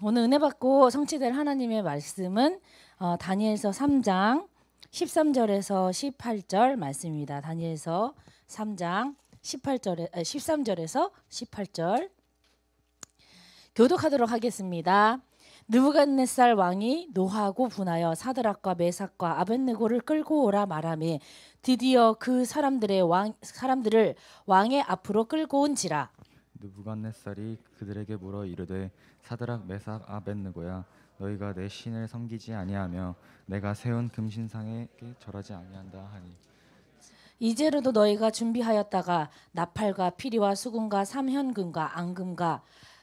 오늘 은혜 받고 성취될 하나님의 말씀은 다니엘서 3장 13절에서 18절 말씀입니다. 다니엘서 3장 13절에서 18절 교독하도록 하겠습니다. 느부갓네살 왕이 노하고 분하여 사드락과 메삭과 아벳느고를 끌고 오라 말하며 드디어 그 사람들을 왕의 앞으로 끌고 온지라. 느부갓네살이 그들에게 물어 이르되 사드락 메삭 아벳느고야 너희가 내 신을 섬기지 아니하며 내가 세운 금신상에게 절하지 아니한다 하니 이제로도 너희가 준비하였다가 나팔과 피리와 수금과 삼현금과 앙금과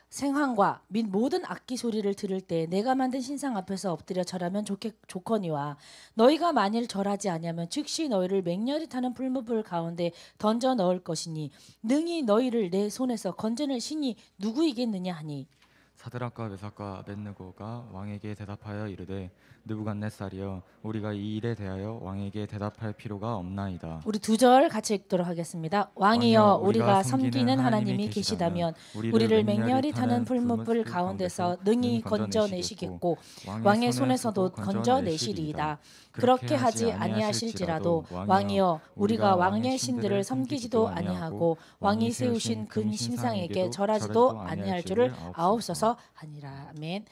생황과 및 모든 악기 소리를 들을 때 내가 만든 신상 앞에서 엎드려 절하면 좋거니와 너희가 만일 절하지 아니하면 즉시 너희를 맹렬히 타는 풀무불 가운데 던져 넣을 것이니 능히 너희를 내 손에서 건져낼 신이 누구이겠느냐 하니 사드락과 메삭과 아벳느고가 왕에게 대답하여 이르되 느부갓네살이여 우리가 이 일에 대하여 왕에게 대답할 필요가 없나이다. 우리 두 절 같이 읽도록 하겠습니다. 왕이여 우리가 섬기는 하나님이 계시다면 우리를 맹렬히 타는 풀무불 가운데서 능히 건져내시겠고 왕의 손에서도 건져내시리이다. 그렇게 하지 아니하실지라도 왕이여 우리가 왕의 신들을 섬기지도 아니하고 왕이 세우신 근 신상에게 절하지도 아니할 줄을 아옵소서 하니라. 아멘.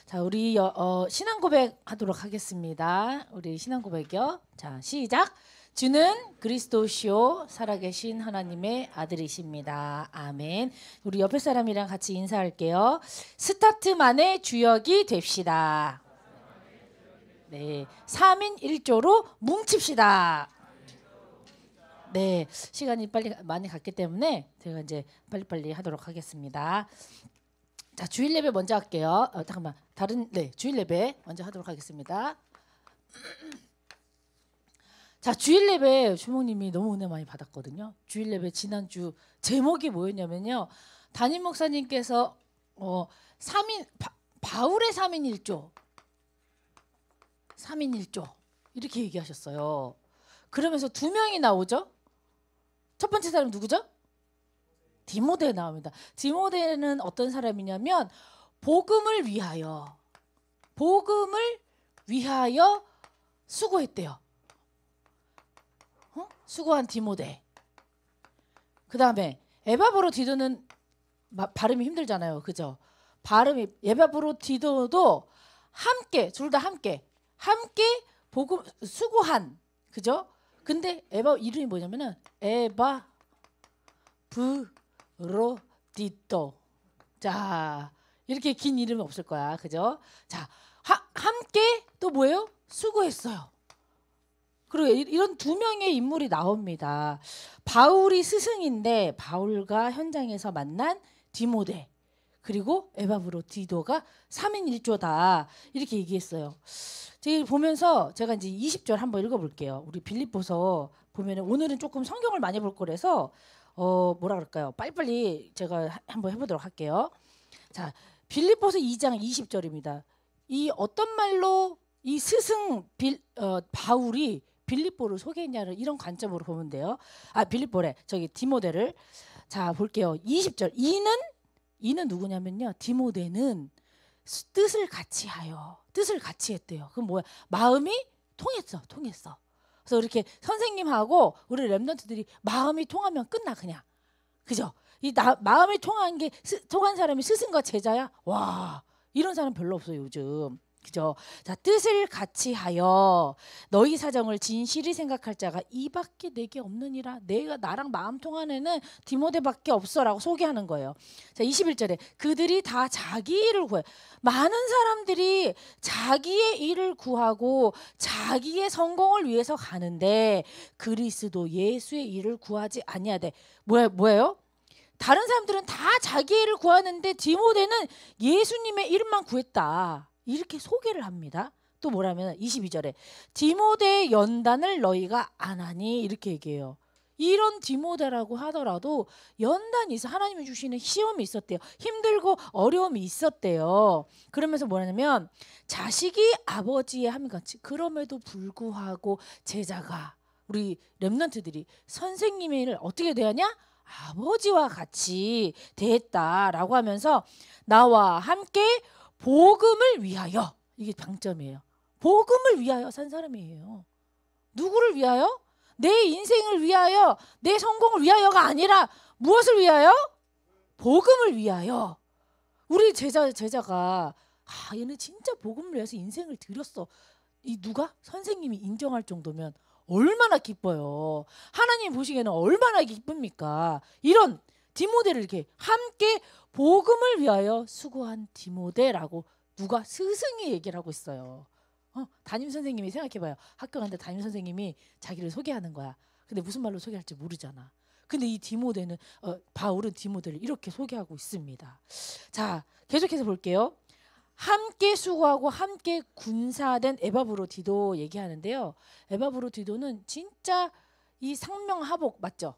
자, 우리 신앙 고백 하도록 하겠습니다. 우리 신앙 고백이요. 자, 시작. 주는 그리스도시요 살아계신 하나님의 아들이십니다. 아멘. 우리 옆에 사람이랑 같이 인사할게요. 스타트만의 주역이 됩시다. 네, 3인 1조로 뭉칩시다. 네, 시간이 많이 갔기 때문에 제가 이제 빨리빨리 하도록 하겠습니다. 자, 주일 예배 먼저 할게요. 잠깐만. 주일 예배 먼저 하도록 하겠습니다. 자, 주일 예배 주목님이 너무 은혜 많이 받았거든요. 주일 예배 지난주 제목이 뭐였냐면요. 담임 목사님께서 바울의 3인 1조. 3인 1조. 이렇게 얘기하셨어요. 그러면서 두 명이 나오죠. 첫 번째 사람 누구죠? 디모데 나옵니다. 디모데는 어떤 사람이냐면 복음을 위하여 수고했대요. 수고한 디모데. 그 다음에 에바브로디도는 발음이 힘들잖아요. 그죠? 발음이 에바브로디도도 함께 둘 다 함께 복음 수고한. 그죠? 근데 이름이 뭐냐면은 에바브로디도. 자, 이렇게 긴 이름은 없을 거야. 그죠? 자, 함께 또 뭐예요? 수고했어요. 그리고 이런 두 명의 인물이 나옵니다. 바울이 스승인데 바울과 현장에서 만난 디모데 그리고 에바브로디도가 3인 1조다. 이렇게 얘기했어요. 제가 보면서 제가 이제 20절 한번 읽어볼게요. 우리 빌립보서 보면은 오늘은 조금 성경을 많이 볼 거라서 뭐라 그럴까요? 빨리빨리 제가 한번 해보도록 할게요. 자, 빌립보서 2장 20절입니다. 이 어떤 말로 이 스승 바울이 빌립보를 소개했냐를 이런 관점으로 보면 돼요. 빌립보래. 저기 디모데를. 자, 볼게요. 20절. 이는 누구냐면요. 디모데는 뜻을 같이 했대요. 그럼 뭐야? 마음이 통했어. 그래서 이렇게 선생님하고 우리 렘넌트들이 마음이 통하면 끝나 그냥. 그죠? 마음이 통한 사람이 스승과 제자야? 와, 이런 사람 별로 없어요, 요즘. 그죠? 자, 뜻을 같이 하여 너희 사정을 진실히 생각할 자가 이밖에 내게 없느니라. 나랑 마음 통한 애는 디모데밖에 없어라고 소개하는 거예요. 자, 21절에 그들이 다 자기 일을 구해. 많은 사람들이 자기의 일을 구하고 자기의 성공을 위해서 가는데 그리스도 예수의 일을 구하지 아니하되. 뭐예요? 다른 사람들은 다 자기 일을 구하는데 디모데는 예수님의 일만 구했다. 이렇게 소개를 합니다. 또 뭐라면 22절에 디모데의 연단을 너희가 안 하니 이렇게 얘기해요. 이런 디모데라고 하더라도 연단이 있어. 하나님이 주시는 시험이 있었대요. 힘들고 어려움이 있었대요. 그러면서 뭐냐면 자식이 아버지의 함같이 그럼에도 불구하고 제자가 우리 렘넌트들이 선생님의 일을 어떻게 대하냐? 아버지와 같이 대했다라고 하면서 나와 함께 복음을 위하여. 이게 방점이에요. 복음을 위하여 산 사람이에요. 누구를 위하여? 내 인생을 위하여, 내 성공을 위하여가 아니라 무엇을 위하여? 복음을 위하여. 우리 제자가 얘는 진짜 복음을 위해서 인생을 드렸어. 이 누가? 선생님이 인정할 정도면 얼마나 기뻐요. 하나님 보시기에는 얼마나 기쁩니까? 이런 디모데를 이렇게 함께 복음을 위하여 수고한 디모데라고 누가? 스승이 얘기를 하고 있어요. 담임 선생님이 생각해봐요. 학교 갔는데 담임 선생님이 자기를 소개하는 거야. 근데 무슨 말로 소개할지 모르잖아. 근데 이 디모데는 바울은 디모데를 이렇게 소개하고 있습니다. 자, 계속해서 볼게요. 함께 수고하고 함께 군사된 에바브로디도 얘기하는데요. 에바브로디도는 진짜 이 상명하복 맞죠?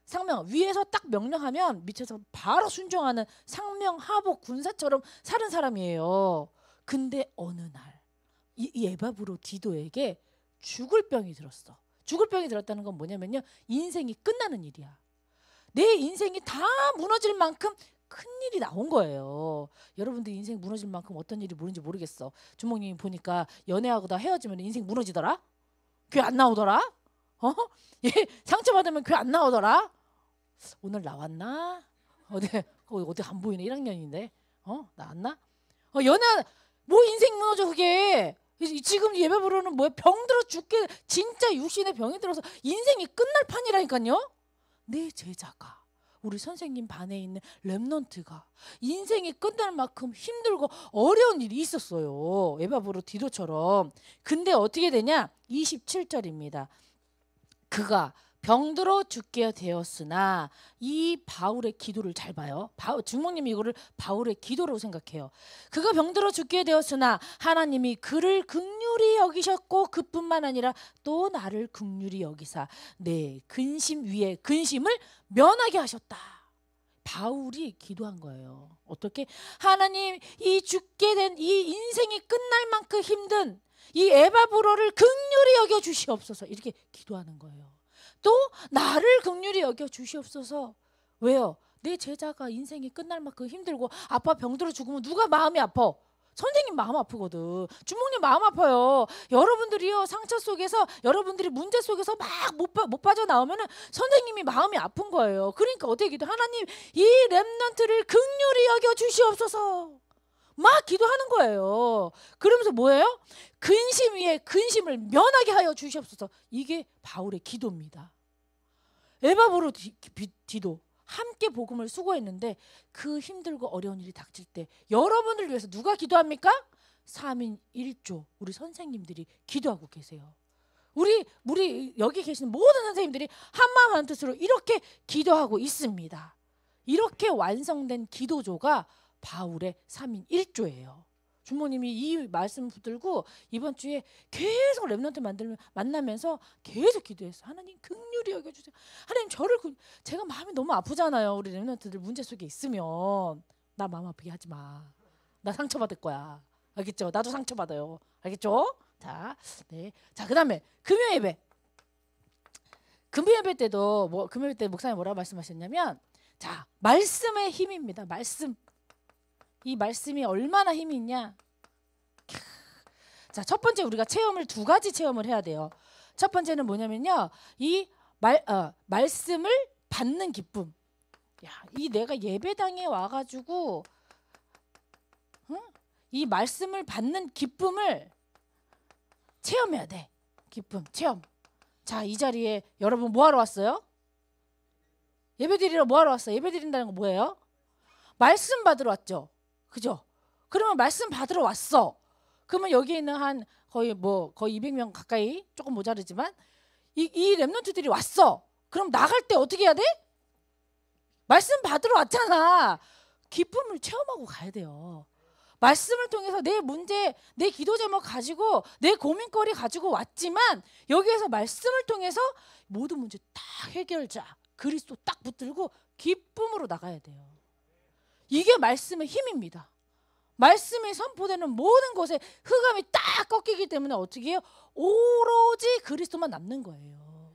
상명 위에서 딱 명령하면 밑에서 바로 순종하는 상명하복 군사처럼 사는 사람이에요. 근데 어느 날 이 에바브로디도에게 죽을 병이 들었어. 죽을 병이 들었다는 건 뭐냐면요. 인생이 끝나는 일이야. 내 인생이 다 무너질 만큼 큰 일이 나온 거예요. 여러분들 인생 무너질 만큼 어떤 일이 모르는지 모르겠어. 주목님이 보니까 연애하고 다 헤어지면 인생 무너지더라. 교회 안 나오더라. 예, 상처받으면 교회 안 나오더라. 오늘 나왔나? 어디 안 보이네. 1학년인데. 나왔나? 연애 뭐 인생 무너져 그게. 지금 예배부로는 뭐야? 병 들어 죽게 진짜 육신에 병이 들어서 인생이 끝날 판이라니까요. 내 제자가 우리 선생님 반에 있는 렘넌트가 인생이 끝날 만큼 힘들고 어려운 일이 있었어요. 에바브로디도처럼. 근데 어떻게 되냐? 27절입니다. 그가 병들어 죽게 되었으나 이 바울의 기도를 잘 봐요. 주목님이 이거를 바울의 기도로 생각해요. 그가 병들어 죽게 되었으나 하나님이 그를 긍휼히 여기셨고 그뿐만 아니라 또 나를 긍휼히 여기사 내 근심 위에 근심을 면하게 하셨다. 바울이 기도한 거예요. 어떻게? 하나님 이 죽게 된 이 인생이 끝날 만큼 힘든 이 에바브로를 긍휼히 여겨 주시옵소서 이렇게 기도하는 거예요. 또 나를 긍휼히 여겨 주시옵소서. 왜요? 내 제자가 인생이 끝날 만큼 힘들고 아빠 병들어 죽으면 누가 마음이 아파? 선생님 마음 아프거든. 주목님 마음 아파요. 여러분들이요 상처 속에서 여러분들이 문제 속에서 막 못 빠져나오면은 선생님이 마음이 아픈 거예요. 그러니까 어떻게 기도? 하나님 이 렘넌트를 긍휼히 여겨 주시옵소서. 막 기도하는 거예요. 그러면서 뭐예요? 근심 위에 근심을 면하게 하여 주시옵소서. 이게 바울의 기도입니다. 에바브로디도 함께 복음을 수고했는데 그 힘들고 어려운 일이 닥칠 때 여러분을 위해서 누가 기도합니까? 3인 1조 우리 선생님들이 기도하고 계세요. 우리 여기 계시는 모든 선생님들이 한마음 한뜻으로 이렇게 기도하고 있습니다. 이렇게 완성된 기도조가 바울의 3인 1조예요. 주모님이 이 말씀 붙들고 이번 주에 계속 렘넌트 만나면서 계속 기도했어요. 하나님 긍휼히 여겨주세요. 하나님 제가 마음이 너무 아프잖아요. 우리 렘넌트들 문제 속에 있으면 나 마음 아프게 하지 마. 나 상처받을 거야. 알겠죠? 나도 상처받아요. 알겠죠? 자, 네. 자, 그다음에 금요 예배. 금요 예배 때도 금요 예배 때 목사님 뭐라고 말씀하셨냐면 자, 말씀의 힘입니다. 말씀. 이 말씀이 얼마나 힘이 있냐. 자, 첫 번째 우리가 두 가지 체험을 해야 돼요. 첫 번째는 뭐냐면요. 이 말씀을 받는 기쁨. 야, 이 내가 예배당에 와가지고 이 말씀을 받는 기쁨을 체험해야 돼. 기쁨, 체험. 자, 이 자리에 여러분 뭐 하러 왔어요? 예배드리러 뭐 하러 왔어요? 예배드린다는 건 뭐예요? 말씀 받으러 왔죠. 그죠? 그러면 말씀 받으러 왔어. 그러면 여기 있는 한 거의 200명 가까이 조금 모자르지만 이 렘넌트들이 왔어. 그럼 나갈 때 어떻게 해야 돼? 말씀 받으러 왔잖아. 기쁨을 체험하고 가야 돼요. 말씀을 통해서 내 문제, 내 기도 제목 가지고 내 고민거리 가지고 왔지만 여기에서 말씀을 통해서 모든 문제 딱 해결자 그리스도 딱 붙들고 기쁨으로 나가야 돼요. 이게 말씀의 힘입니다. 말씀이 선포되는 모든 곳에 흑암이 딱 꺾이기 때문에 어떻게 해요? 오로지 그리스도만 남는 거예요.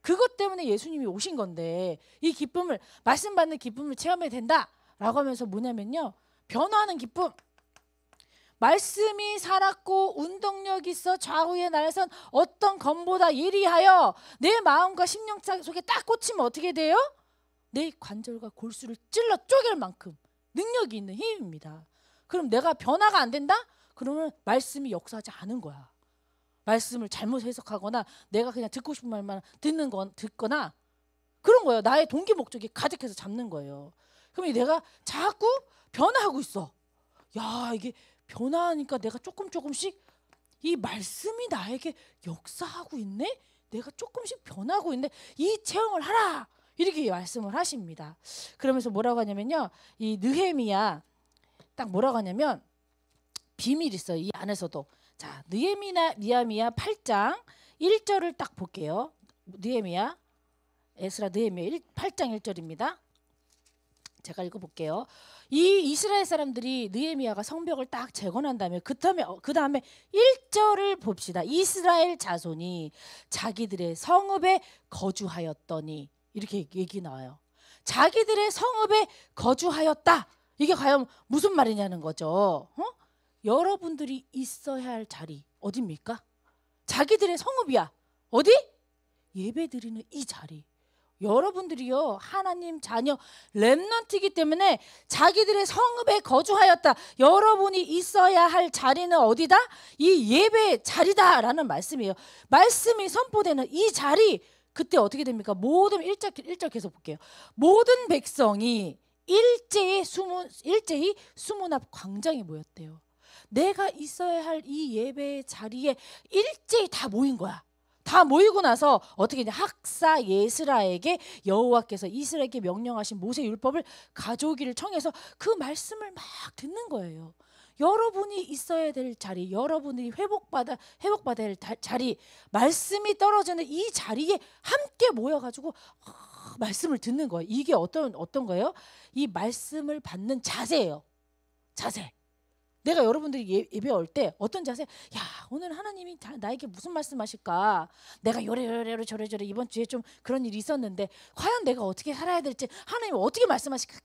그것 때문에 예수님이 오신 건데 이 기쁨을 말씀 받는 기쁨을 체험해야 된다라고 하면서 뭐냐면요. 변화하는 기쁨. 말씀이 살았고 운동력 있어 좌우의 날선 어떤 검보다 예리하여 내 마음과 심령 속에 딱 꽂히면 어떻게 돼요? 내 관절과 골수를 찔러 쪼갤 만큼 능력이 있는 힘입니다. 그럼 내가 변화가 안 된다? 그러면 말씀이 역사하지 않은 거야. 말씀을 잘못 해석하거나 내가 그냥 듣고 싶은 말만 듣거나 그런 거예요. 나의 동기 목적이 가득해서 잡는 거예요. 그럼 내가 자꾸 변화하고 있어. 야, 이게 변화하니까 내가 조금씩 이 말씀이 나에게 역사하고 있네? 내가 조금씩 변하고 있네. 이 체험을 하라. 이렇게 말씀을 하십니다. 그러면서 뭐라고 하냐면요. 이 느헤미야 딱 뭐라고 하냐면 비밀이 있어요. 이 안에서도. 자, 느헤미야 8장 1절을 딱 볼게요. 에스라 느헤미야 8장 1절입니다. 제가 읽어볼게요. 이 이스라엘 사람들이 느헤미야가 성벽을 딱 재건한 다음에 그 다음에 1절을 봅시다. 이스라엘 자손이 자기들의 성읍에 거주하였더니 이렇게 얘기 나와요. 자기들의 성읍에 거주하였다. 이게 과연 무슨 말이냐는 거죠. 여러분들이 있어야 할 자리 어디입니까? 자기들의 성읍이야. 어디? 예배드리는 이 자리. 여러분들이요 하나님 자녀 렘넌트이기 때문에 자기들의 성읍에 거주하였다. 여러분이 있어야 할 자리는 어디다? 이 예배 자리다라는 말씀이에요. 말씀이 선포되는 이 자리 그때 어떻게 됩니까? 모든 1절 계속 볼게요. 모든 백성이 일제히 수문 앞 광장에 모였대요. 내가 있어야 할 이 예배 자리에 일제히 다 모인 거야. 다 모이고 나서 어떻게 이제 학사 예스라에게 여호와께서 이스라엘에게 명령하신 모세 율법을 가져오기를 청해서 그 말씀을 막 듣는 거예요. 여러분이 있어야 될 자리, 여러분이 회복받아야 할 자리, 말씀이 떨어지는 이 자리에 함께 모여가지고 말씀을 듣는 거예요. 이게 어떤 거예요? 이 말씀을 받는 자세예요. 자세. 내가 여러분들이 예배 올 때 어떤 자세? 야, 오늘 하나님이 나에게 무슨 말씀하실까? 내가 요래 저래 이번 주에 좀 그런 일이 있었는데 과연 내가 어떻게 살아야 될지 하나님 어떻게 말씀하실까?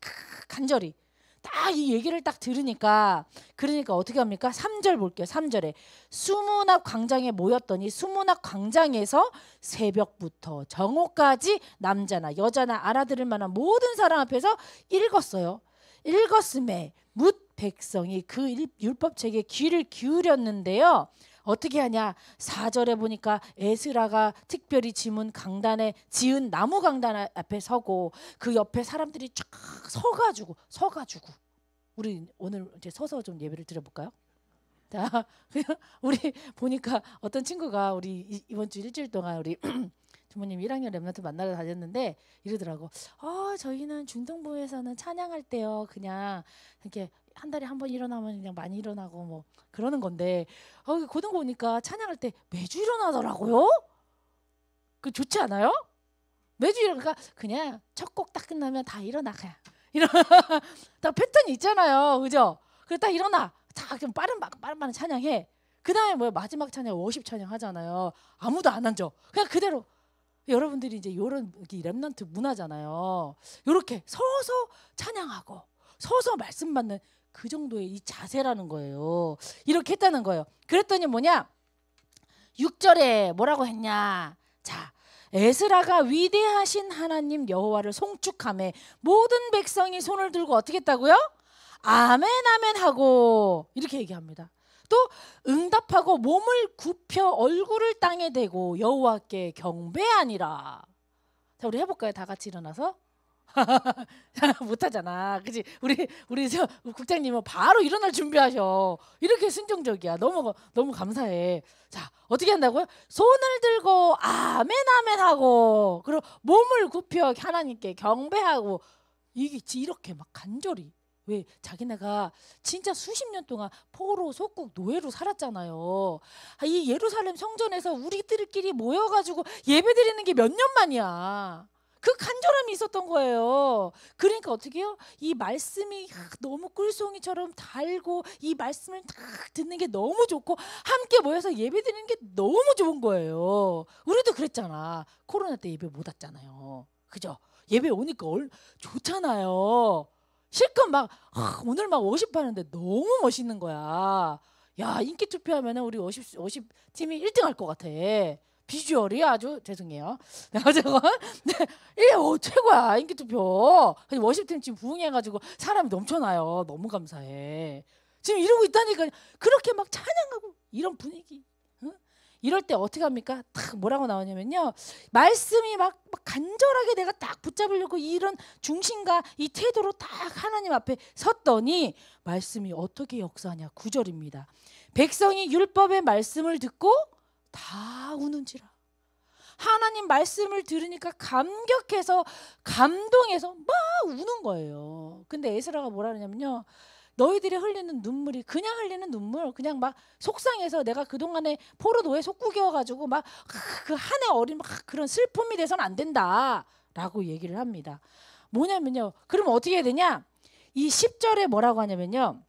간절히 딱 이 얘기를 딱 들으니까 그러니까 어떻게 합니까? 3절 볼게요. 3절에 수문 앞 광장에 모였더니 수문 앞 광장에서 새벽부터 정오까지 남자나 여자나 알아들을 만한 모든 사람 앞에서 읽었어요. 읽었음에 뭇 백성이 그 율법책에 귀를 기울였는데요. 어떻게 하냐? 4절에 보니까 에스라가 특별히 지은 나무 강단 앞에 서고 그 옆에 사람들이 쫙 서가지고 우리 오늘 이제 서서 좀 예배를 드려볼까요? 자, 우리 보니까 어떤 친구가 우리 이번 주 일주일 동안 우리 부모님 1학년 랩런트 만나러 다녔는데 이러더라고. 저희는 중동부에서는 찬양할 때요 그냥 이렇게 한 달에 한 번 일어나면 그냥 많이 일어나고 뭐 그러는 건데 고등부 오니까 찬양할 때 매주 일어나더라고요. 그 좋지 않아요? 매주 일어나니까 그냥 첫 곡 딱 끝나면 다 일어나 그냥 다 패턴이 있잖아요, 그죠? 그래 딱 일어나 자 그럼 빠른 찬양해. 그 다음에 뭐야 마지막 찬양 워십 찬양 하잖아요. 아무도 안 앉아. 그냥 그대로. 여러분들이 이제 이런 렘넌트 문화잖아요. 이렇게 서서 찬양하고 서서 말씀 받는 그 정도의 이 자세라는 거예요. 이렇게 했다는 거예요. 그랬더니 뭐냐? 6절에 뭐라고 했냐? 자, 에스라가 위대하신 하나님 여호와를 송축하며 모든 백성이 손을 들고 어떻게 했다고요? 아멘 아멘 하고 이렇게 얘기합니다. 또 응답하고 몸을 굽혀 얼굴을 땅에 대고 여호와께 경배하니라. 자, 우리 해볼까요? 다 같이 일어나서. 못하잖아, 그렇지? 우리 저 국장님은 바로 일어날 준비하셔. 이렇게 순종적이야. 너무 감사해. 자, 어떻게 한다고요? 손을 들고 아멘 아멘 하고 그리고 몸을 굽혀 하나님께 경배하고 이게 이렇게 막 간절히. 왜 자기네가 진짜 수십 년 동안 포로 속국 노예로 살았잖아요. 이 예루살렘 성전에서 우리들끼리 모여가지고 예배드리는 게 몇 년 만이야. 그 간절함이 있었던 거예요. 그러니까 어떻게 해요? 이 말씀이 너무 꿀송이처럼 달고 이 말씀을 딱 듣는 게 너무 좋고 함께 모여서 예배드리는 게 너무 좋은 거예요. 우리도 그랬잖아. 코로나 때 예배 못 왔잖아요. 그죠? 예배 오니까 좋잖아요. 실컷 막 오늘 막 워십 하는데 너무 멋있는 거야. 야, 인기 투표하면은 우리 워십 팀이 1등 할 것 같아. 비주얼이 아주 죄송해요. 네, 어쨌건 네, 이게 최고야 인기 투표. 워십 팀 지금 부흥해가지고 사람이 넘쳐나요. 너무 감사해. 지금 이러고 있다니까. 그렇게 막 찬양하고 이런 분위기. 응? 이럴 때 어떻게 합니까? 딱 뭐라고 나오냐면요. 말씀이 막 간절하게 내가 딱 붙잡으려고 이런 중심과 이 태도로 딱 하나님 앞에 섰더니 말씀이 어떻게 역사하냐. 9절입니다. 백성이 율법의 말씀을 듣고 다 우는지라. 하나님 말씀을 들으니까 감격해서 감동해서 막 우는 거예요. 근데 에스라가 뭐라 그러냐면요. 너희들이 흘리는 눈물이 그냥 흘리는 눈물, 그냥 막 속상해서 내가 그동안에 포로노예 속구겨가지고 막 그 한 해 어린 막 그런 슬픔이 돼서는 안 된다라고 얘기를 합니다. 뭐냐면요. 그러면 어떻게 해야 되냐? 이 10절에 뭐라고 하냐면요.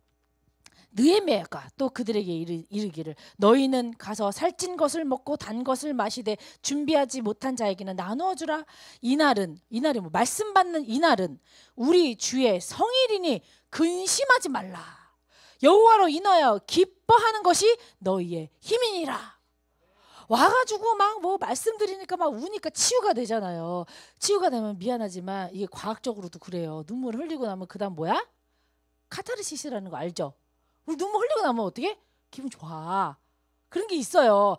느헤미야가 또 그들에게 이르기를 너희는 가서 살찐 것을 먹고 단 것을 마시되 준비하지 못한 자에게는 나누어 주라. 이날이 뭐 말씀 받는 이날은 우리 주의 성일이니 근심하지 말라. 여호와로 인하여 기뻐하는 것이 너희의 힘이니라. 와가지고 막 뭐 말씀드리니까 막 우니까 치유가 되잖아요. 치유가 되면 미안하지만 이게 과학적으로도 그래요. 눈물 흘리고 나면 그다음 뭐야? 카타르시스라는 거 알죠? 우리 눈물 흘리고 나면 어떻게? 기분 좋아. 그런 게 있어요.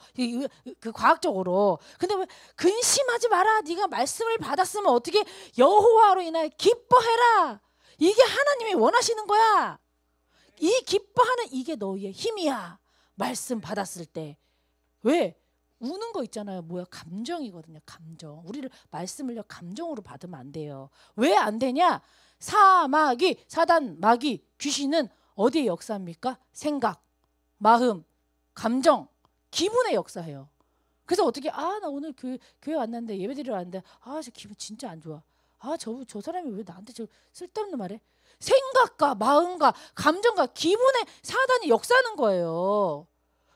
그 과학적으로. 근데 왜 근심하지 마라. 네가 말씀을 받았으면 어떻게 여호와로 인하여 기뻐해라. 이게 하나님이 원하시는 거야. 이 기뻐하는 이게 너희의 힘이야. 말씀 받았을 때. 왜? 우는 거 있잖아요. 뭐야? 감정이거든요. 감정. 우리를 말씀을요 감정으로 받으면 안 돼요. 왜 안 되냐? 사단, 마귀, 귀신은 어디에 역사합니까? 생각, 마음, 감정, 기분에 역사해요. 그래서 어떻게 나 오늘 교회 왔는데 예배드리러 왔는데 저 기분 진짜 안 좋아. 저 사람이 왜 나한테 저 쓸데없는 말해? 생각과 마음과 감정과 기분에 사단이 역사하는 거예요.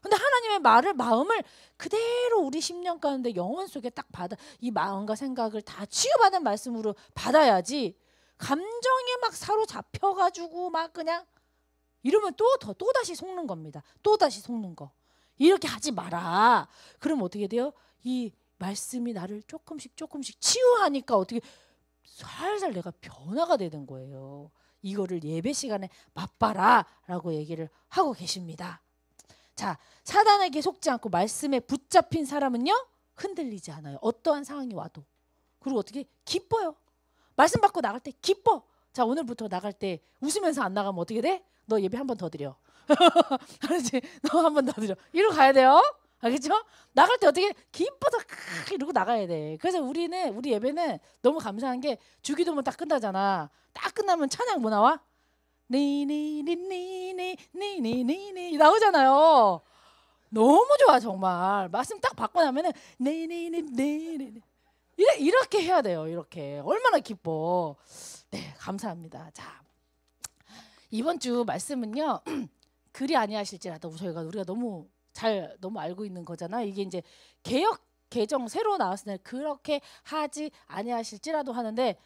근데 하나님의 마음을 그대로 우리 심령 가운데 영혼 속에 딱 받아 이 마음과 생각을 다 치유받은 말씀으로 받아야지 감정에 막 사로잡혀가지고 막 그냥 이러면 또다시 속는 겁니다. 또다시 속는 거. 이렇게 하지 마라. 그럼 어떻게 돼요? 이 말씀이 나를 조금씩 치유하니까 어떻게 살살 내가 변화가 되는 거예요. 이거를 예배 시간에 맛봐라 라고 얘기를 하고 계십니다. 자, 사단에게 속지 않고 말씀에 붙잡힌 사람은요 흔들리지 않아요. 어떠한 상황이 와도. 그리고 어떻게 기뻐요. 말씀 받고 나갈 때 기뻐. 자, 오늘부터 나갈 때 웃으면서 안 나가면 어떻게 돼? 너 예배 한 번 더 드려. 알았지? 너 한 번 더 드려. 이러고 가야 돼요. 알겠죠? 나갈 때 어떻게 기뻐서 이러고 나가야 돼. 그래서 우리 예배는 너무 감사한 게 주기도문 딱 끝나잖아. 딱 끝나면 찬양 뭐 나와? 네네네네네네네네 나오잖아요. 너무 좋아 정말. 말씀 딱 받고 나면은 네네네네네 이렇게 해야 돼요. 이렇게 얼마나 기뻐. 네, 감사합니다. 자, 이번 주 말씀은요. 그리 아니하실지라도 우리가 너무 알고 있는 거잖아. 이게 이제 개정 새로 나왔을 때 그렇게 하지 아니하실지라도 하는데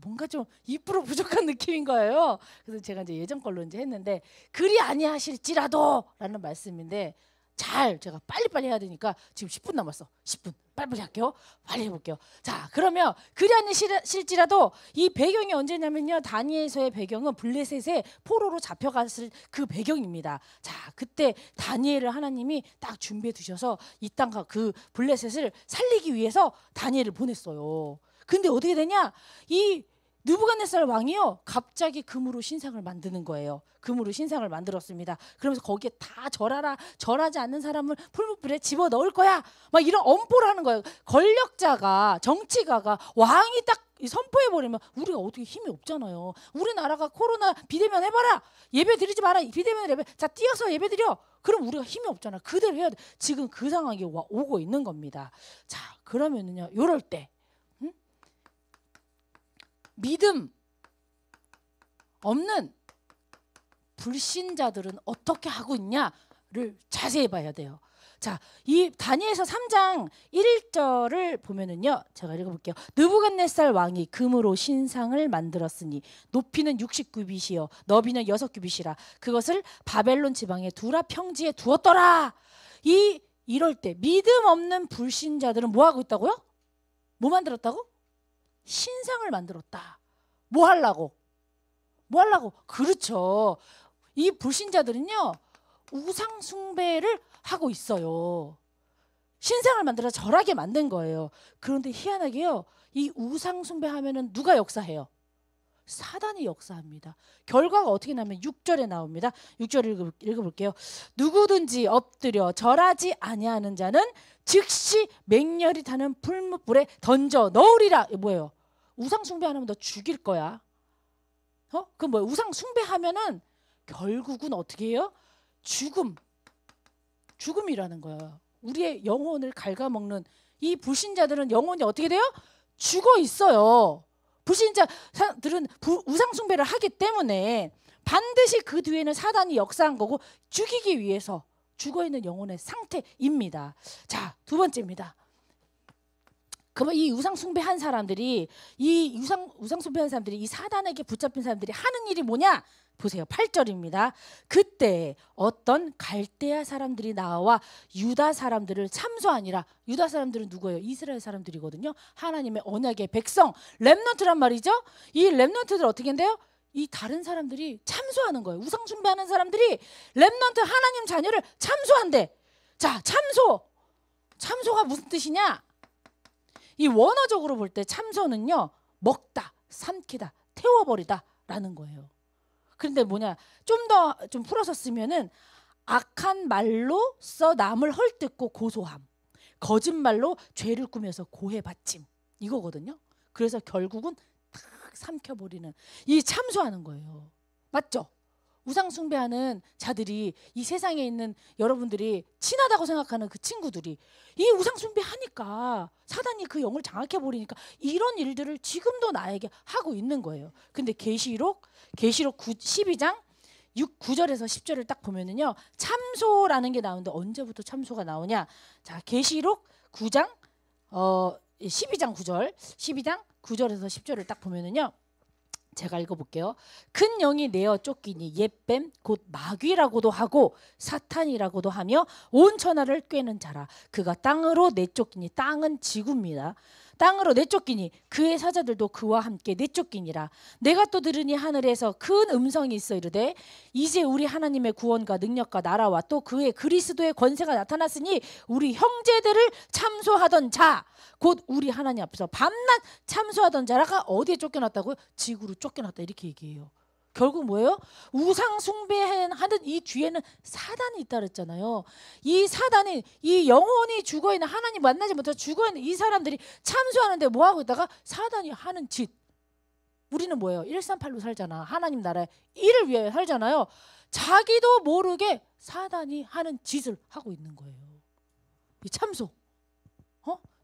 뭔가 좀 2% 부족한 느낌인 거예요. 그래서 제가 이제 예전 걸로 이제 했는데 그리 아니하실지라도라는 말씀인데 제가 빨리빨리 해야 되니까 지금 10분 남았어. 10분. 빨리빨리 할게요. 빨리 해볼게요. 자, 그러면 그리 아니실지라도 이 배경이 언제냐면요. 다니엘서의 배경은 블레셋의 포로로 잡혀갔을 그 배경입니다. 자, 그때 다니엘을 하나님이 딱 준비해 두셔서 이 땅과 그 블레셋을 살리기 위해서 다니엘을 보냈어요. 근데 어떻게 되냐? 이 느부갓네살 왕이요 갑자기 금으로 신상을 만드는 거예요. 금으로 신상을 만들었습니다. 그러면서 거기에 다 절하라, 절하지 않는 사람을 풀무불에 집어 넣을 거야. 막 이런 엄포를 하는 거예요. 권력자가 정치가가 왕이 딱 선포해 버리면 우리가 어떻게 힘이 없잖아요. 우리나라가 코로나 비대면 해봐라. 예배 드리지 마라. 비대면 예배. 자, 뛰어서 예배 드려. 그럼 우리가 힘이 없잖아. 그대로 해야 돼. 지금 그 상황이 오고 있는 겁니다. 자, 그러면은요. 요럴 때 믿음 없는 불신자들은 어떻게 하고 있냐를 자세히 봐야 돼요. 자, 이 다니엘서 3장 1절을 보면은요. 제가 읽어볼게요. 느부갓네살 왕이 금으로 신상을 만들었으니 높이는 60규빗이요 너비는 6규빗이라 그것을 바벨론 지방의 두라 평지에 두었더라. 이럴 때 믿음 없는 불신자들은 뭐 하고 있다고요? 뭐 만들었다고? 신상을 만들었다. 뭐 하려고? 뭐 하려고? 그렇죠. 이 불신자들은요. 우상 숭배를 하고 있어요. 신상을 만들어 절하게 만든 거예요. 그런데 희한하게요. 이 우상 숭배하면은 누가 역사해요? 사단이 역사합니다. 결과가 어떻게 나면 6절에 나옵니다. 6절 읽어볼게요. 누구든지 엎드려 절하지 아니하는 자는 즉시 맹렬히 타는 풀무불에 던져 넣으리라. 뭐예요? 우상 숭배하면 너 죽일 거야. 그 뭐예요? 우상 숭배하면은 결국은 어떻게 해요? 죽음이라는 거예요. 우리의 영혼을 갉아먹는 이 불신자들은 영혼이 어떻게 돼요? 죽어 있어요. 불신자들은 우상 숭배를 하기 때문에 반드시 그 뒤에는 사단이 역사한 거고 죽이기 위해서 죽어있는 영혼의 상태입니다. 자, 두 번째입니다. 그러면 이 우상 숭배한 사람들이 우상 숭배한 사람들이 이 사단에게 붙잡힌 사람들이 하는 일이 뭐냐? 보세요. 8절입니다. 그때 어떤 갈대아 사람들이 나와 유다 사람들을 참소하니라. 유다 사람들은 누구예요? 이스라엘 사람들이거든요. 하나님의 언약의 백성, 렘넌트란 말이죠. 이 렘넌트들 어떻게 한대요? 이 다른 사람들이 참소하는 거예요. 우상 숭배하는 사람들이 렘넌트 하나님 자녀를 참소한대. 자, 참소가 무슨 뜻이냐? 이 원어적으로 볼 때 참소는요. 먹다, 삼키다, 태워버리다 라는 거예요. 그런데 뭐냐? 좀 풀어서 쓰면은 악한 말로 써 남을 헐뜯고 고소함, 거짓말로 죄를 꾸며서 고해받침 이거거든요. 그래서 결국은 탁 삼켜버리는 이 참소하는 거예요. 맞죠? 우상 숭배하는 자들이 이 세상에 있는 여러분들이 친하다고 생각하는 그 친구들이 이 우상 숭배하니까 사단이 그 영을 장악해 버리니까 이런 일들을 지금도 나에게 하고 있는 거예요. 근데 계시록 12장 9절에서 10절을 딱 보면은요. 참소라는 게 나오는데 언제부터 참소가 나오냐? 자, 계시록 9장 12장 9절에서 10절을 딱 보면은요. 제가 읽어볼게요. 큰 영이 내어 쫓기니 옛뱀 곧 마귀라고도 하고 사탄이라고도 하며 온 천하를 꿰는 자라. 그가 땅으로 내쫓기니 땅은 지구입니다. 땅으로 내쫓기니 그의 사자들도 그와 함께 내쫓기니라. 내가 또 들으니 하늘에서 큰 음성이 있어 이르되 이제 우리 하나님의 구원과 능력과 나라와 또 그의 그리스도의 권세가 나타났으니 우리 형제들을 참소하던 자 곧 우리 하나님 앞에서 밤낮 참소하던 자라가 어디에 쫓겨났다고요? 지구로 쫓겨났다 이렇게 얘기해요. 결국 뭐예요? 우상 숭배하는 이 뒤에는 사단이 있다 그랬잖아요. 이 사단이 이 영혼이 죽어있는 하나님 만나지 못해서 죽어있는 이 사람들이 참소하는데 뭐하고 있다가 사단이 하는 짓. 우리는 뭐예요? 138로 살잖아. 하나님 나라의 일을 위해 살잖아요. 자기도 모르게 사단이 하는 짓을 하고 있는 거예요. 이 참소.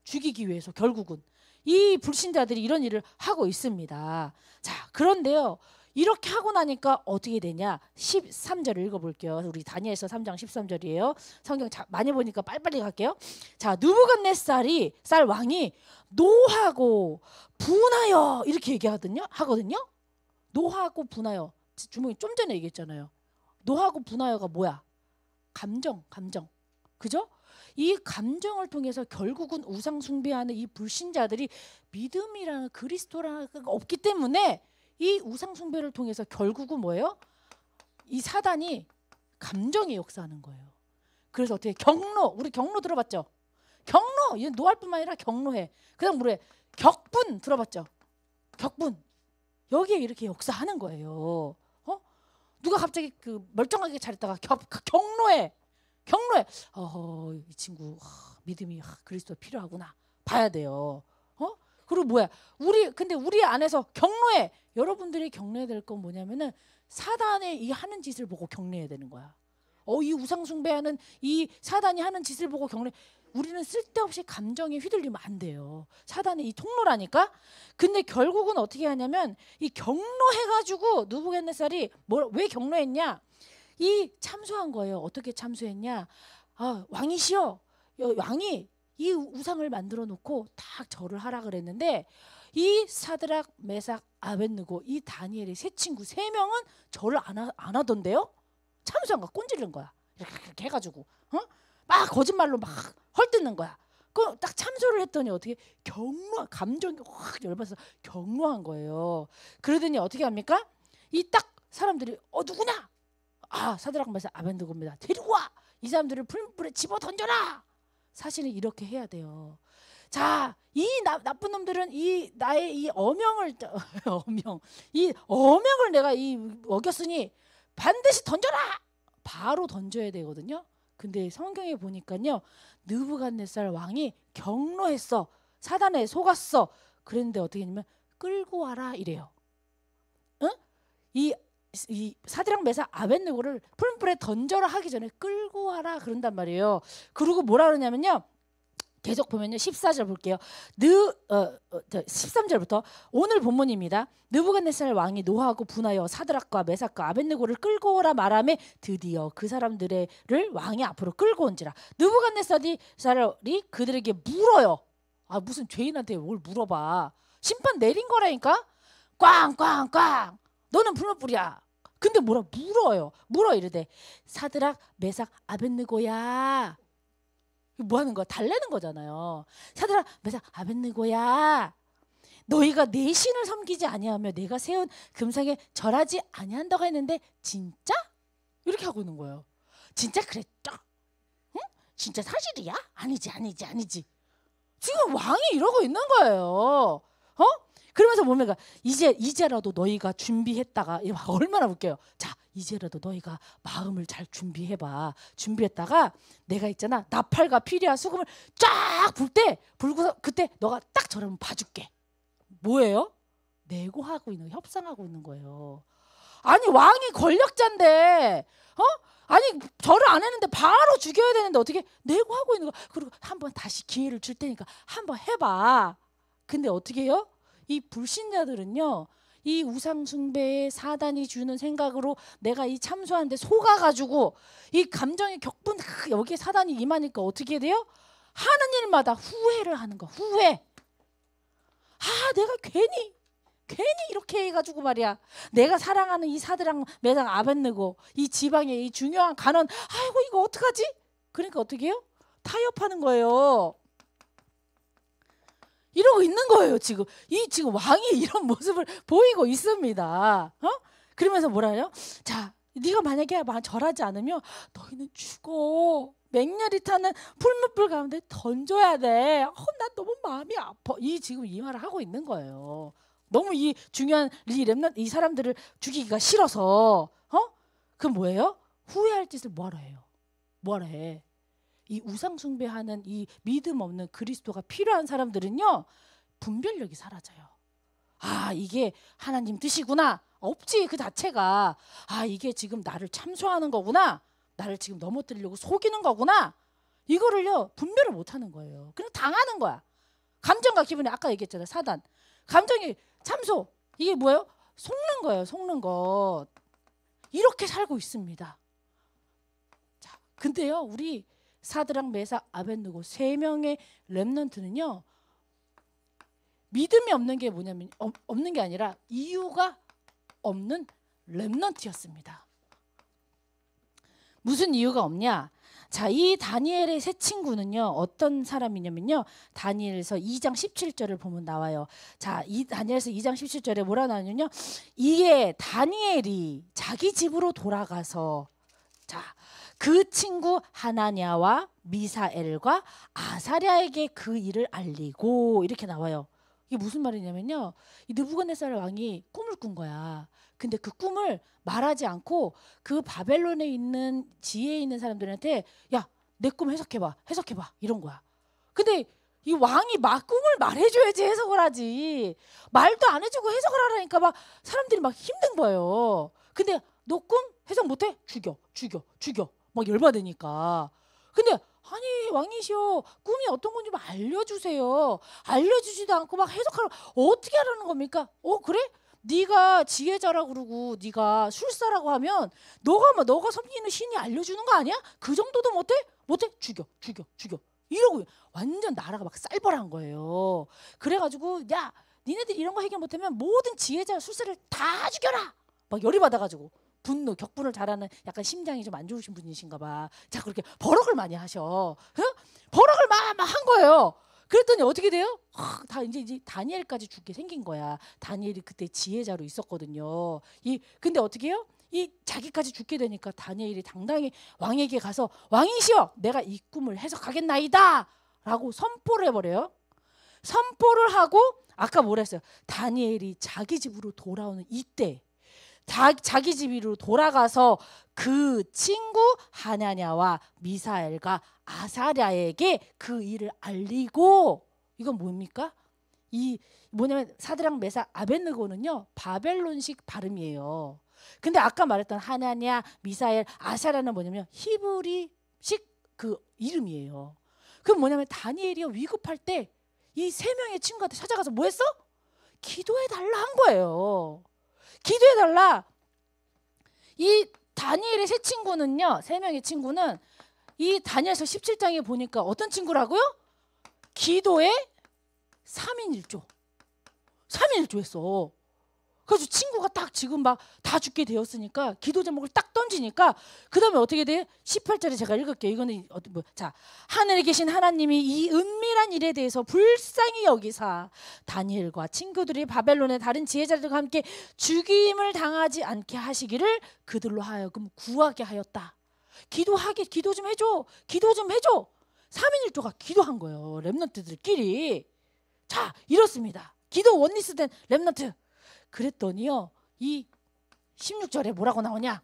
죽이기 위해서 결국은 이 불신자들이 이런 일을 하고 있습니다. 자, 그런데요. 이렇게 하고 나니까 어떻게 되냐? 13절을 읽어볼게요. 우리 다니엘서 3장 13절이에요. 성경 많이 보니까 빨리빨리 갈게요. 자, 느부갓네살 왕이 노하고 분하여 이렇게 얘기하거든요. 노하고 분하여. 주몽이 좀 전에 얘기했잖아요. 노하고 분하여가 뭐야? 감정. 그죠? 이 감정을 통해서 결국은 우상 숭배하는 이 불신자들이 믿음이라는 그리스도라는 게 없기 때문에 이 우상 숭배를 통해서 결국은 뭐예요? 이 사단이 감정에 역사하는 거예요. 그래서 어떻게 우리 경로 들어봤죠? 경로, 얘 노할 뿐만 아니라 경로해. 그다음 뭐래? 격분 들어봤죠? 격분. 여기에 이렇게 역사하는 거예요. 누가 갑자기 그 멀쩡하게 잘했다가 경로해. 이 친구 믿음이 그리스도 필요하구나. 봐야 돼요. 그리고 뭐야? 근데 우리 안에서 경로해. 여러분들이 경례해야 될 건 뭐냐면은 사단의 이 하는 짓을 보고 경례해야 되는 거야. 이 우상 숭배하는 이 사단이 하는 짓을 보고 우리는 쓸데없이 감정에 휘둘리면 안 돼요. 사단의 이 통로라니까. 근데 결국은 어떻게 하냐면 이 경로해가지고 느부갓네살이 왜 경로했냐? 이 참소한 거예요. 어떻게 참소했냐? 왕이시여, 왕이 이 우상을 만들어 놓고 딱 절을 하라 그랬는데 이 사드락, 메삭, 아벳느고 이 다니엘의 세 친구 세 명은 절을 안 하던데요? 참수한가 꼰지른 거야. 이렇게 해가지고 막 거짓말로 막 헐뜯는 거야. 그 딱 참소를 했더니 어떻게 감정이 확 열받아서 경로한 거예요. 그러더니 어떻게 합니까? 이 딱 사람들이 누구냐? 사드락, 메삭, 아벳느고입니다. 데리고 와. 이 사람들을 풀물에 집어 던져라. 사실은 이렇게 해야 돼요. 자, 이 나쁜 놈들은 나의 이 어명을 이 어명을 내가 어겼으니 반드시 던져라. 바로 던져야 되거든요. 근데 성경에 보니까요, 느부갓네살 왕이 경로했어. 사단에 속았어. 그랬는데 어떻게 했냐면 끌고 와라 이래요. 응? 이 사드락, 메삭, 아벳느고를 풀물에 던져라 하기 전에 끌고 와라 그런단 말이에요. 그리고 뭐라 그러냐면요, 계속 보면요, 14절 볼게요. 13절부터 오늘 본문입니다. 느부갓네살 왕이 노하고 분하여 사드락과 메삭과 아벳느고를 끌고 오라 말하매 드디어 그 사람들을 왕이 앞으로 끌고 온지라. 느부갓네살이 그들에게 물어요. 무슨 죄인한테 뭘 물어봐. 심판 내린 거라니까. 꽝꽝꽝 너는 풀무불이야. 근데 물어요. 이러대. 사드락, 메삭, 아벳느고야. 뭐 하는 거야? 달래는 거잖아요. 사드락, 메삭, 아벳느고야, 너희가 내 신을 섬기지 아니하며 내가 세운 금상에 절하지 아니한다고 했는데 진짜? 이렇게 하고 있는 거예요. 진짜 그랬죠? 응? 진짜 사실이야? 아니지. 지금 왕이 이러고 있는 거예요. 그러면서 뭡니까? 이제라도 너희가 준비했다가, 얼마나 웃겨요. 자, 이제라도 너희가 마음을 잘 준비해봐. 준비했다가 내가 있잖아, 나팔과 피리와 수금을 쫙 불고서 그때 너가 딱 저러면 봐줄게. 뭐예요? 내고하고 있는, 협상하고 있는 거예요. 아니, 왕이 권력자인데 아니, 절을 안 했는데 바로 죽여야 되는데 어떻게 내고하고 있는 거야. 그리고 한번 다시 기회를 줄 테니까 한번 해봐. 근데 어떻게 해요? 이 불신자들은요, 이 우상숭배에 사단이 주는 생각으로 내가 이 참소하는데 속아가지고 이 감정의 격분, 여기에 사단이 임하니까 어떻게 돼요? 하는 일마다 후회를 하는 거. 후회. 내가 괜히 이렇게 해가지고 말이야, 내가 사랑하는 이 사드락, 메삭, 아벳느고 이 지방의 이 중요한 간원, 아이고 이거 어떡하지? 그러니까 어떻게 해요? 타협하는 거예요. 이러고 있는 거예요. 지금 왕이 이런 모습을 보이고 있습니다. 그러면서 뭐라 해요? 자, 네가 만약에 절하지 않으면 너희는 죽어. 맹렬히 타는 풀무불 가운데 던져야 돼. 나 너무 마음이 아파. 지금 이 말을 하고 있는 거예요. 너무 이 중요한 이 사람들을 죽이기가 싫어서. 그럼 뭐예요? 후회할 짓을 뭐하러 해요? 뭐하러 해? 이 우상 숭배하는 이 믿음 없는 그리스도가 필요한 사람들은요, 분별력이 사라져요. 이게 하나님 뜻이구나. 없지, 그 자체가. 이게 지금 나를 참소하는 거구나. 나를 지금 넘어뜨리려고 속이는 거구나. 이거를요, 분별을 못하는 거예요. 그냥 당하는 거야. 감정과 기분이, 아까 얘기했잖아요. 사단. 감정이 참소. 이게 뭐예요? 속는 거예요. 속는 것. 이렇게 살고 있습니다. 자, 근데요, 우리 사드락, 메삭, 아벳느고 세 명의 렘넌트는요, 믿음이 없는 게 뭐냐면, 없는 게 아니라 이유가 없는 렘넌트였습니다. 무슨 이유가 없냐? 자, 이 다니엘의 세 친구는요, 어떤 사람이냐면요, 다니엘서 2장 17절을 보면 나와요. 자, 이 다니엘서 2장 17절에 뭐라 나오냐면요, 이에 다니엘이 자기 집으로 돌아가서, 자, 그 친구 하나냐와 미사엘과 아사랴에게 그 일을 알리고, 이렇게 나와요. 이게 무슨 말이냐면요, 이 느부갓네살 왕이 꿈을 꾼 거야. 근데 그 꿈을 말하지 않고 그 바벨론에 있는 지혜에 있는 사람들한테, 야, 내 꿈 해석해봐 이런 거야. 근데 이 왕이 꿈을 말해줘야지 해석을 하지, 말도 안 해주고 해석을 하라니까 막 사람들이 막 힘든 거예요. 근데 너 꿈 해석 못해? 죽여 막 열받으니까. 근데 아니, 왕이시여, 꿈이 어떤 건지 좀 알려주세요. 알려주지도 않고 막 해석하라. 어떻게 하라는 겁니까? 그래? 네가 지혜자라고 그러고 네가 술사라고 하면 너가 섬기는 신이 알려주는 거 아니야? 그 정도도 못해? 못해? 죽여 이러고 완전 나라가 막 쌀벌한 거예요. 그래가지고 야 니네들 이런 거 해결 못하면 모든 지혜자 술사를 다 죽여라 막 열이 받아가지고 분노 격분을 잘하는 약간 심장이 좀 안 좋으신 분이신가 봐. 자 그렇게 버럭을 많이 하셔. 응? 버럭을 막 한 거예요. 그랬더니 어떻게 돼요? 다 이제 다니엘까지 죽게 생긴 거야. 다니엘이 그때 지혜자로 있었거든요. 근데 어떻게 해요? 이 자기까지 죽게 되니까 다니엘이 당당히 왕에게 가서 왕이시여 내가 이 꿈을 해석하겠나이다 라고 선포를 해버려요. 선포를 하고 아까 뭐라 했어요? 다니엘이 자기 집으로 돌아오는 이때 자기 집으로 돌아가서 그 친구 하나냐와 미사엘과 아사랴에게 그 일을 알리고 이건 뭡니까? 이 뭐냐면 사드락 메삭 아벳느고는요 바벨론식 발음이에요. 근데 아까 말했던 하나냐 미사엘 아사랴는 뭐냐면 히브리식 그 이름이에요. 그럼 뭐냐면 다니엘이 위급할 때 이 세 명의 친구한테 찾아가서 뭐 했어? 기도해 달라 한 거예요. 기도해 달라. 이 다니엘의 세 친구는요. 세 명의 친구는 이 다니엘서 17장에 보니까 어떤 친구라고요? 기도에 3인 1조. 3인 1조 했어. 그래서 친구가 딱 지금 막 다 죽게 되었으니까 기도 제목을 딱 던지니까 그 다음에 어떻게 돼요? 18절에 제가 읽을게요. 이거는 자 하늘에 계신 하나님이 이 은밀한 일에 대해서 불쌍히 여기사 다니엘과 친구들이 바벨론의 다른 지혜자들과 함께 죽임을 당하지 않게 하시기를 그들로 하여금 구하게 하였다. 기도 좀 해줘. 기도 좀 해줘. 3인 1조가 기도한 거예요. 렘넌트들끼리. 자 이렇습니다. 기도 원리스된 렘넌트. 그랬더니요. 이 16절에 뭐라고 나오냐?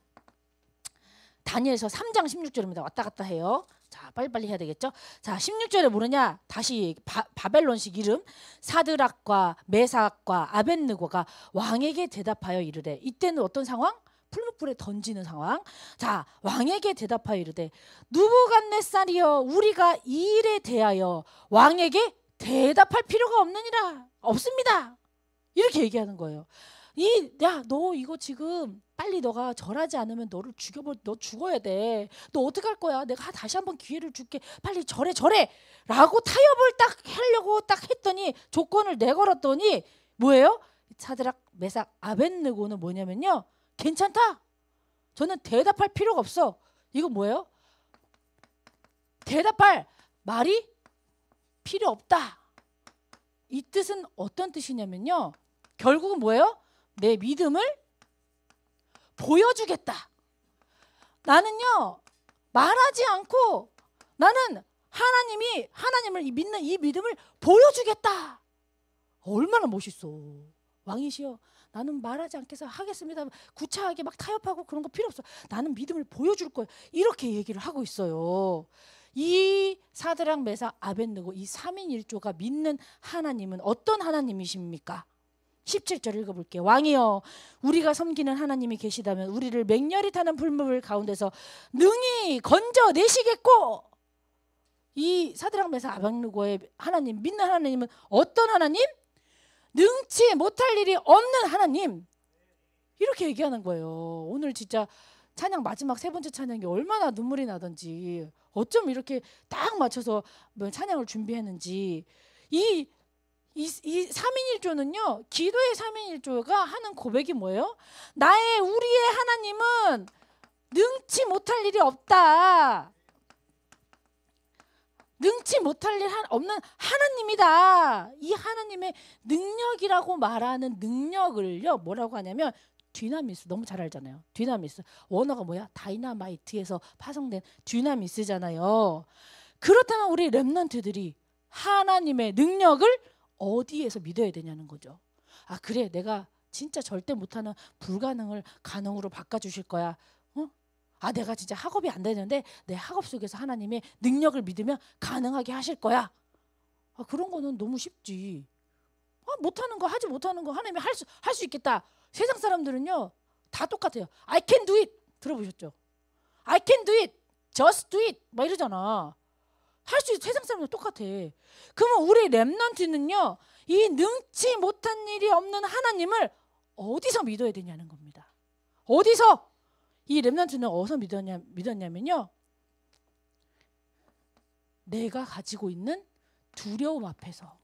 다니엘서 3장 16절입니다. 왔다 갔다 해요. 자, 빨리빨리 해야 되겠죠? 자, 16절에 뭐냐? 다시 바벨론식 이름 사드락과 메삭과 아벳느고가 왕에게 대답하여 이르되 이때는 어떤 상황? 풀무불에 던지는 상황. 자, 왕에게 대답하여 이르되 느부갓네살이여 우리가 이 일에 대하여 왕에게 대답할 필요가 없습니다. 이렇게 얘기하는 거예요. 야, 너 이거 지금 빨리 너가 절하지 않으면 너 죽어야 돼. 너 어떡할 거야? 내가 다시 한번 기회를 줄게. 빨리 절해. 라고 타협을 딱 하려고 딱 했더니 조건을 내걸었더니 뭐예요? 사드락, 메삭, 아벳느고는 뭐냐면요. 괜찮다. 저는 대답할 필요가 없어. 이거 뭐예요? 대답할 말이 필요 없다. 이 뜻은 어떤 뜻이냐면요. 결국은 뭐예요? 내 믿음을 보여주겠다. 나는요 말하지 않고 나는 하나님을 믿는 이 믿음을 보여주겠다. 얼마나 멋있어. 왕이시여 나는 말하지 않겠어 하겠습니다. 구차하게 막 타협하고 그런 거 필요 없어. 나는 믿음을 보여줄 거야. 이렇게 얘기를 하고 있어요. 이 사드락 메삭 아벳느고 이 3인 1조가 믿는 하나님은 어떤 하나님이십니까? 17절 읽어볼게요. 왕이여 우리가 섬기는 하나님이 계시다면 우리를 맹렬히 타는 불물 가운데서 능히 건져내시겠고 이 사드락 메삭 아벳느고의 하나님 믿는 하나님은 어떤 하나님? 능치 못할 일이 없는 하나님. 이렇게 얘기하는 거예요. 오늘 진짜 찬양 마지막 세 번째 찬양이 얼마나 눈물이 나던지 어쩜 이렇게 딱 맞춰서 찬양을 준비했는지 이 3인 1조는요. 기도의 3인 1조가 하는 고백이 뭐예요? 우리의 하나님은 능치 못할 일이 없다. 능치 못할 일 없는 하나님이다. 이 하나님의 능력이라고 말하는 능력을요. 뭐라고 하냐면 듀나미스. 너무 잘 알잖아요. 듀나미스. 원어가 뭐야? 다이나마이트에서 파송된 듀나미스잖아요. 그렇다면 우리 렘넌트들이 하나님의 능력을 어디에서 믿어야 되냐는 거죠. 아 그래 내가 진짜 절대 못하는 불가능을 가능으로 바꿔주실 거야. 아 내가 진짜 학업이 안 되는데 내 학업 속에서 하나님의 능력을 믿으면 가능하게 하실 거야. 아 그런 거는 너무 쉽지. 못하는 거 하지 못하는 거 하나님이 할 수 있겠다. 세상 사람들은요 다 똑같아요. I can do it 들어보셨죠? I can do it, just do it 막 이러잖아. 할 수 있어. 세상 사람들 똑같아. 그러면 우리 렘넌트는요 이 능치 못한 일이 없는 하나님을 어디서 믿어야 되냐는 겁니다. 어디서? 이 렘넌트는 어디서 믿었냐면요. 내가 가지고 있는 두려움 앞에서.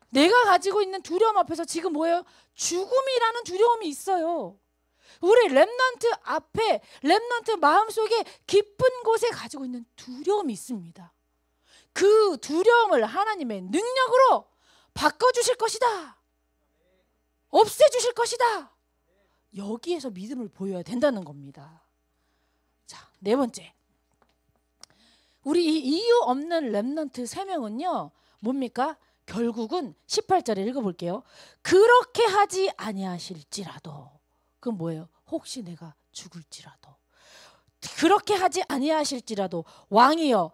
내가 가지고 있는 두려움 앞에서 지금 뭐예요? 죽음이라는 두려움이 있어요. 우리 렘넌트 앞에, 렘넌트 마음속에 깊은 곳에 가지고 있는 두려움이 있습니다. 그 두려움을 하나님의 능력으로 바꿔주실 것이다. 없애주실 것이다. 여기에서 믿음을 보여야 된다는 겁니다. 자, 네 번째. 우리 이 이유 없는 렘넌트 3명은요. 뭡니까? 결국은 18절에 읽어볼게요. 그렇게 하지 아니하실지라도. 그건 뭐예요? 혹시 내가 죽을지라도. 그렇게 하지 아니하실지라도 왕이여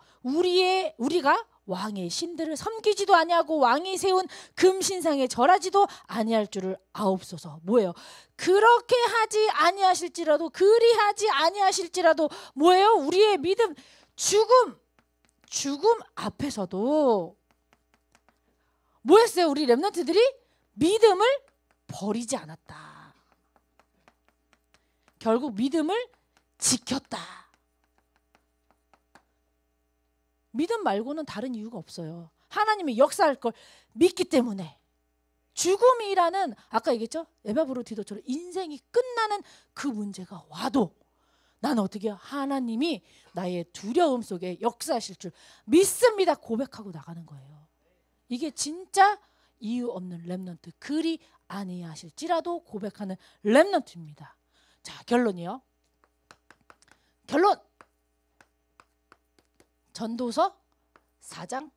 우리가 왕의 신들을 섬기지도 아니하고 왕이 세운 금신상에 절하지도 아니할 줄을 아옵소서. 뭐예요? 그렇게 하지 아니하실지라도, 그리하지 아니하실지라도 뭐예요? 우리의 믿음, 죽음 앞에서도 뭐 했어요? 우리 렘넌트들이 믿음을 버리지 않았다. 결국 믿음을 지켰다. 믿음 말고는 다른 이유가 없어요. 하나님이 역사할 걸 믿기 때문에. 죽음이라는 아까 얘기했죠? 에바브로디도처럼 인생이 끝나는 그 문제가 와도 나는 어떻게 해요? 하나님이 나의 두려움 속에 역사하실 줄 믿습니다. 고백하고 나가는 거예요. 이게 진짜 이유 없는 렘넌트, 그리 아니하실지라도 고백하는 렘넌트입니다. 자, 결론이요. 결론. 전도서 4장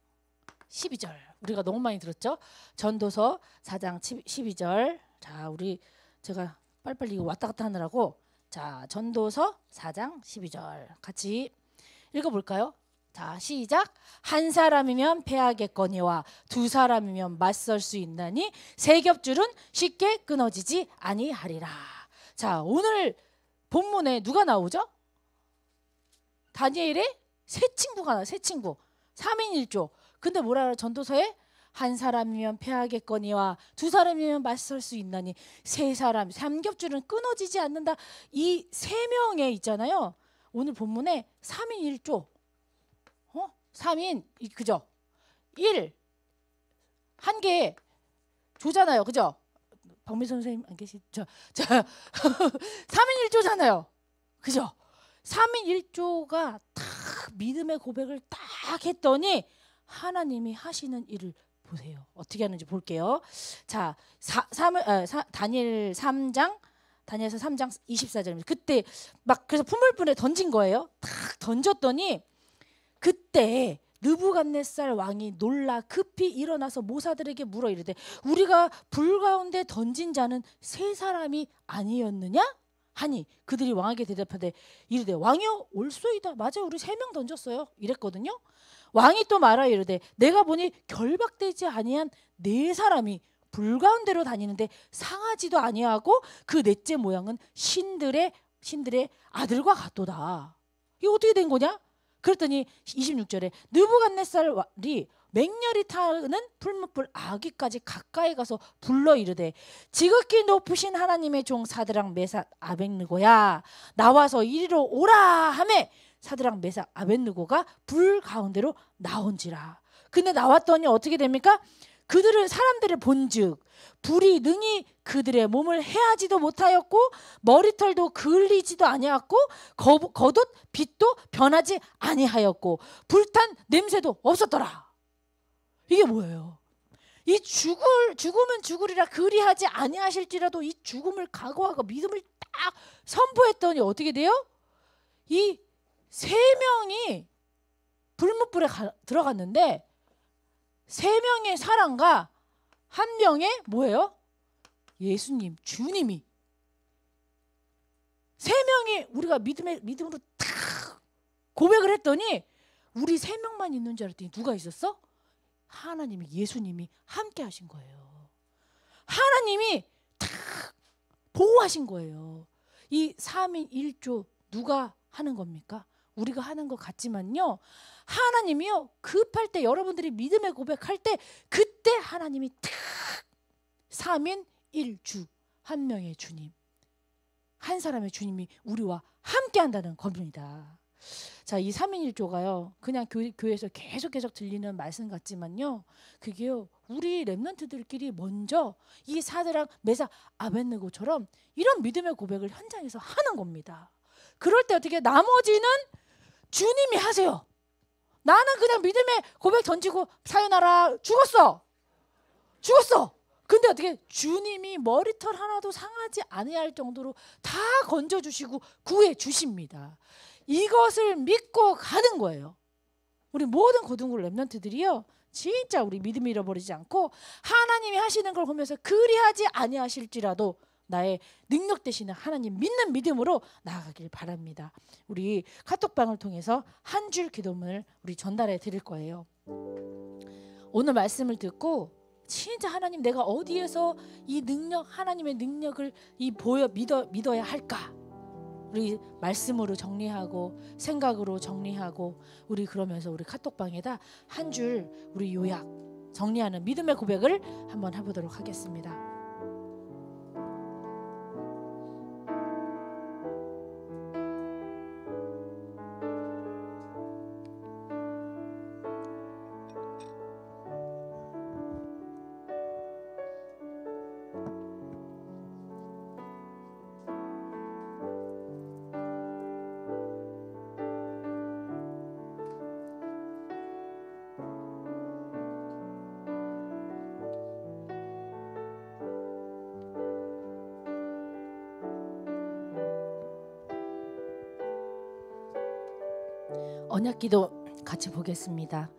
12절. 우리가 너무 많이 들었죠? 전도서 4장 12절. 자, 제가 빨리빨리 이거 왔다 갔다 하느라고. 자, 전도서 4장 12절. 같이 읽어볼까요? 자, 시작. 한 사람이면 패하겠거니와 두 사람이면 맞설 수 있나니 세 겹줄은 쉽게 끊어지지 아니하리라. 자, 오늘 본문에 누가 나오죠? 다니엘의 세 친구가 나와요. 세 친구. 3인 1조. 근데 뭐라 그래요? 전도서에 한 사람이면 패하겠거니와 두 사람이면 맞설 수 있나니 세 사람, 삼겹줄은 끊어지지 않는다. 이 세 명에 있잖아요. 오늘 본문에 3인 1조. 3인 그죠? 1 한 개 조잖아요. 그죠? 박미선 선생님 안 계시죠? 자, 3인 1조잖아요. 그죠? 3인 1조가 딱 믿음의 고백을 딱 했더니 하나님이 하시는 일을 보세요. 어떻게 하는지 볼게요. 자, 다니엘 3장, 다니엘서 3장 24절입니다. 그때 막 그래서 풀물불에 던진 거예요. 딱 던졌더니 그때 느부갓네살 왕이 놀라 급히 일어나서 모사들에게 물어 이르되 우리가 불 가운데 던진 자는 세 사람이 아니었느냐? 하니 그들이 왕에게 대답하되 이르되 왕이여 올소이다. 맞아요. 우리 3명 던졌어요. 이랬거든요. 왕이 또 말하여 이르되 내가 보니 결박되지 아니한 4사람이 불 가운데로 다니는데 상하지도 아니하고 그 넷째 모양은 신들의 아들과 같도다. 이거 어떻게 된 거냐? 그랬더니 26절에 느부갓네살이 맹렬히 타는 풀무불 아기까지 가까이 가서 불러 이르되 지극히 높으신 하나님의 종 사드락 메삭 아벳느고야 나와서 이리로 오라 하매 사드락 메삭 아벳느고가 불 가운데로 나온지라. 근데 나왔더니 어떻게 됩니까? 사람들을 본즉 불이 능히 그들의 몸을 해하지도 못하였고 머리털도 그을리지도 아니하였고 겉옷 빛도 변하지 아니하였고 불탄 냄새도 없었더라. 이게 뭐예요? 이 죽음은 죽으리라 그리하지 아니하실지라도 이 죽음을 각오하고 믿음을 딱 선포했더니 어떻게 돼요? 이 3명이 불못불에 들어갔는데 3명의 사람과 1명의 뭐예요? 예수님, 주님이 3명이 우리가 믿음으로 딱 고백을 했더니 우리 3명만 있는 줄 알았더니 누가 있었어? 하나님이, 예수님이 함께 하신 거예요. 하나님이 탁 보호하신 거예요. 이 3인 1조 누가 하는 겁니까? 우리가 하는 것 같지만요. 하나님이요. 급할 때 여러분들이 믿음의 고백할 때 그때 하나님이 탁 3인 삼위일주, 한 명의 주님, 한 사람의 주님이 우리와 함께 한다는 겁니다. 자, 이 삼위일조가요, 그냥 교회에서 계속 들리는 말씀 같지만요, 그게요, 우리 렘넌트들끼리 먼저 이 사드락, 메삭, 아벳느고처럼 이런 믿음의 고백을 현장에서 하는 겁니다. 그럴 때 어떻게, 나머지는 주님이 하세요. 나는 그냥 믿음의 고백 던지고 사요나라, 죽었어. 근데 어떻게 주님이 머리털 하나도 상하지 아니할 정도로 다 건져주시고 구해주십니다. 이것을 믿고 가는 거예요. 우리 모든 고등부 렘넌트들이요, 진짜 우리 믿음 잃어버리지 않고 하나님이 하시는 걸 보면서 그리하지 아니하실지라도 나의 능력 되시는 하나님 믿는 믿음으로 나아가길 바랍니다. 우리 카톡방을 통해서 한 줄 기도문을 우리 전달해 드릴 거예요. 오늘 말씀을 듣고 진짜 하나님, 내가 어디에서 이 능력, 하나님의 능력을 믿어야 할까? 우리 말씀으로 정리하고 생각으로 정리하고, 우리 그러면서 우리 카톡방에다 한 줄 우리 요약 정리하는 믿음의 고백을 한번 해보도록 하겠습니다. 언약기도 같이 보겠습니다.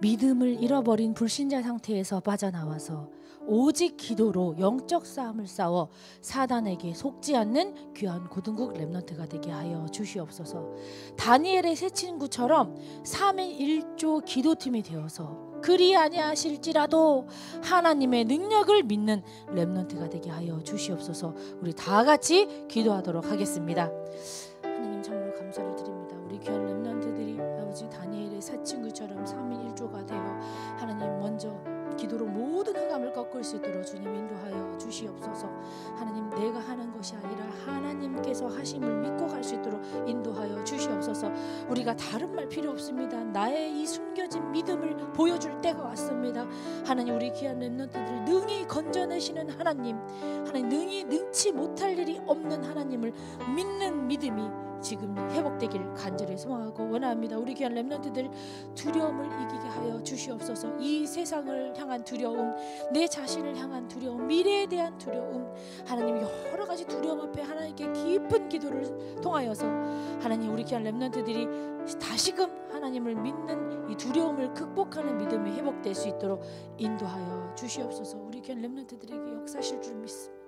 믿음을 잃어버린 불신자 상태에서 빠져나와서 오직 기도로 영적 싸움을 싸워 사단에게 속지 않는 귀한 고등국 렘넌트가 되게 하여 주시옵소서. 다니엘의 세 친구처럼 3인 1조 기도팀이 되어서 그리 아니하실지라도 하나님의 능력을 믿는 렘넌트가 되게 하여 주시옵소서. 우리 다 같이 기도하도록 하겠습니다. 하나님, 참으로 감사를 드립니다. 우리 귀한 렘넌트들이 아버지 다니엘의 세 친구처럼 3인 1조가 되어 하나님 먼저 기도로 모든 흑암을 꺾을 수 있도록 주님 인도하여 주시옵소서. 하나님, 내가 하는 것이 아니라 하나님께서 하심을 믿고 갈 수 있도록 인도하여 주시옵소서. 우리가 다른 말 필요 없습니다. 나의 이 숨겨진 믿음을 보여줄 때가 왔습니다. 하나님, 우리 귀한 렘넌트들을 능히 건져내시는 하나님, 능히 능치 못할 일이 없는 하나님을 믿는 믿음이 지금 회복되길 간절히 소망하고 원합니다. 우리 귀한 렘넌트들 두려움을 이기게 하여 주시옵소서. 이 세상을 향한 두려움, 내 자신을 향한 두려움, 미래에 대한 두려움, 하나님 여러 가지 두려움 앞에 하나님께 깊은 기도를 통하여서 하나님, 우리 귀한 렘넌트들이 다시금 하나님을 믿는 이 두려움을 극복하는 믿음이 회복될 수 있도록 인도하여 주시옵소서. 우리 귀한 렘넌트들에게 역사하실 줄 믿습니다.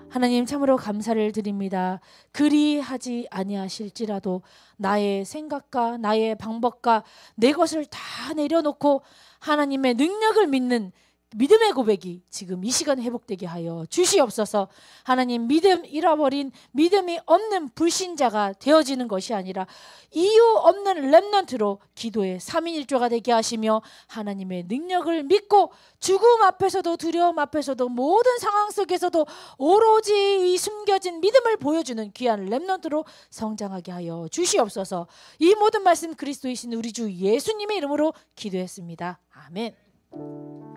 하나님, 참으로 감사를 드립니다. 그리하지 아니하실지라도 나의 생각과 나의 방법과 내 것을 다 내려놓고 하나님의 능력을 믿는 믿음의 고백이 지금 이 시간 회복되게 하여 주시옵소서. 하나님, 믿음 잃어버린 믿음이 없는 불신자가 되어지는 것이 아니라 이유 없는 렘넌트로 기도의 3인 1조가 되게 하시며 하나님의 능력을 믿고 죽음 앞에서도 두려움 앞에서도 모든 상황 속에서도 오로지 이 숨겨진 믿음을 보여주는 귀한 렘넌트로 성장하게 하여 주시옵소서. 이 모든 말씀 그리스도이신 우리 주 예수님의 이름으로 기도했습니다. 아멘.